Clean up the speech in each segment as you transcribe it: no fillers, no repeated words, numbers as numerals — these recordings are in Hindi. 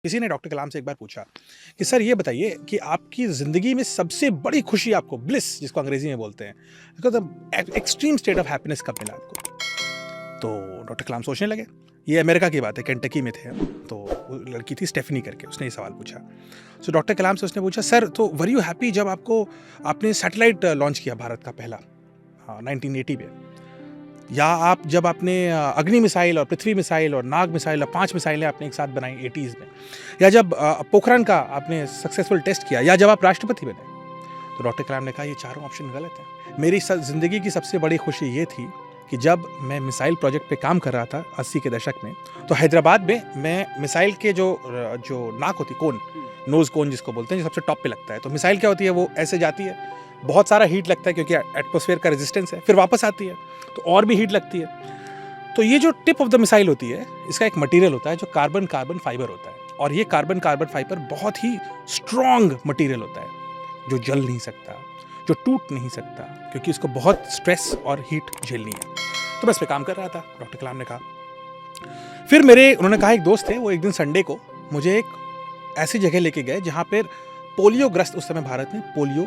किसी ने डॉक्टर कलाम से एक बार पूछा कि सर ये बताइए कि आपकी ज़िंदगी में सबसे बड़ी खुशी आपको ब्लिस जिसको अंग्रेजी में बोलते हैं एक्सट्रीम स्टेट ऑफ हैप्पीनेस कब मिला आपको। तो डॉक्टर कलाम सोचने लगे। ये अमेरिका की बात है, केंटकी में थे हम। तो वो लड़की थी स्टेफनी करके, उसने ये सवाल पूछा। सो डॉक्टर कलाम से उसने पूछा, सर तो वर यू हैप्पी जब आपने सैटेलाइट लॉन्च किया भारत का पहला 1980 में, या आप जब आपने अग्नि मिसाइल और पृथ्वी मिसाइल और नाग मिसाइल और 5 मिसाइलें आपने एक साथ बनाई 80s में, या जब पोखरण का आपने सक्सेसफुल टेस्ट किया, या जब आप राष्ट्रपति बने। तो डॉक्टर कलाम ने कहा ये चारों ऑप्शन गलत हैं। मेरी ज़िंदगी की सबसे बड़ी खुशी ये थी कि जब मैं मिसाइल प्रोजेक्ट पे काम कर रहा था 80 के दशक में, तो हैदराबाद में मैं मिसाइल के जो नाक होती, कोन, नोज कोन जिसको बोलते हैं, जो सबसे टॉप पे लगता है। तो मिसाइल क्या होती है, वो ऐसे जाती है, बहुत सारा हीट लगता है क्योंकि एटमॉस्फेयर का रेजिस्टेंस है, फिर वापस आती है तो और भी हीट लगती है। तो ये जो टिप ऑफ द मिसाइल होती है, इसका एक मटेरियल होता है जो कार्बन फाइबर होता है, और ये कार्बन फाइबर बहुत ही स्ट्रॉन्ग मटेरियल होता है जो जल नहीं सकता, जो टूट नहीं सकता, क्योंकि इसको बहुत स्ट्रेस और हीट झेलनी है। तो मैं इस पे काम कर रहा था, डॉक्टर कलाम ने कहा। फिर उन्होंने कहा एक दोस्त थे, वो एक दिन संडे को मुझे एक ऐसी जगह लेके गए जहाँ पर पोलियोग्रस्त, उस समय भारत में पोलियो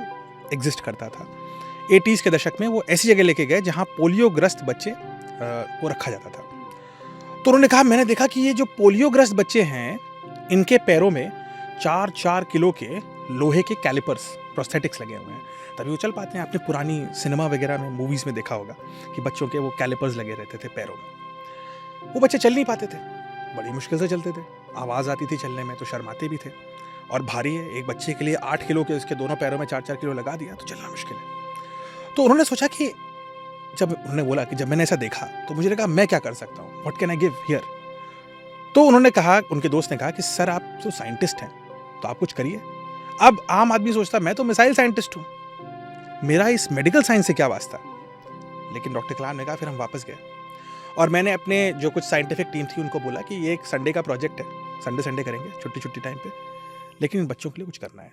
एग्जिस्ट करता था 80s के दशक में, वो ऐसी जगह लेके गए जहाँ पोलियोग्रस्त बच्चे को रखा जाता था। तो उन्होंने कहा, मैंने देखा कि ये जो पोलियोग्रस्त बच्चे हैं, इनके पैरों में 4-4 किलो के लोहे के कैलिपर्स, प्रोस्थेटिक्स लगे हुए हैं, तभी वो चल पाते हैं। आपने पुरानी सिनेमा वगैरह में, मूवीज़ में देखा होगा कि बच्चों के वो कैलिपर्स लगे रहते थे पैरों में। वो बच्चे चल नहीं पाते थे, बड़ी मुश्किल से चलते थे, आवाज़ आती थी चलने में तो शर्माते भी थे, और भारी है, एक बच्चे के लिए 8 किलो के उसके दोनों पैरों में 4-4 किलो लगा दिया तो चलना मुश्किल है। तो उन्होंने सोचा कि उन्होंने बोला कि जब मैंने ऐसा देखा तो मुझे लगा मैं क्या कर सकता हूँ, what can I give here. तो उन्होंने कहा, उनके दोस्त ने कहा कि सर आप तो साइंटिस्ट हैं तो आप कुछ करिए। अब आम आदमी सोचता मैं तो मिसाइल साइंटिस्ट हूँ, मेरा इस मेडिकल साइंस से क्या वास्ता। लेकिन डॉक्टर कलाम ने कहा, फिर हम वापस गए और मैंने अपने जो कुछ साइंटिफिक टीम थी उनको बोला कि ये एक संडे का प्रोजेक्ट है, संडे करेंगे छुट्टी टाइम पे, लेकिन इन बच्चों के लिए कुछ करना है।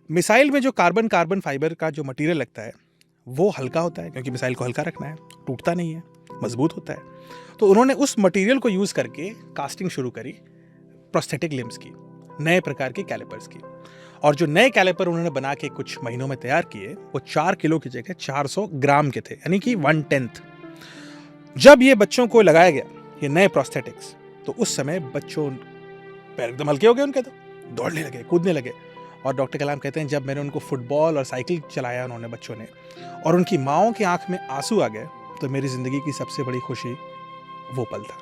मिसाइल में जो कार्बन फाइबर का जो मटेरियल लगता है वो हल्का होता है, क्योंकि मिसाइल को हल्का रखना है, टूटता नहीं है, मजबूत होता है। तो उन्होंने उस मटेरियल को यूज़ करके कास्टिंग शुरू करी प्रोस्थेटिक लिम्स की, नए प्रकार के कैलिपर्स की। और जो नए कैलिपर उन्होंने बना के कुछ महीनों में तैयार किए, वो 4 किलो की जगह 400 ग्राम के थे, यानी कि 1/10। जब ये बच्चों को लगाया गया ये नए प्रोस्थेटिक्स, तो उस समय बच्चों पैर एकदम हल्के हो गए उनके, तो दौड़ने लगे, कूदने लगे। और डॉक्टर कलाम कहते हैं जब मैंने उनको फुटबॉल और साइकिल चलाया उन्होंने, बच्चों ने, और उनकी माँओं की आंख में आंसू आ गए, तो मेरी ज़िंदगी की सबसे बड़ी खुशी वो पल था।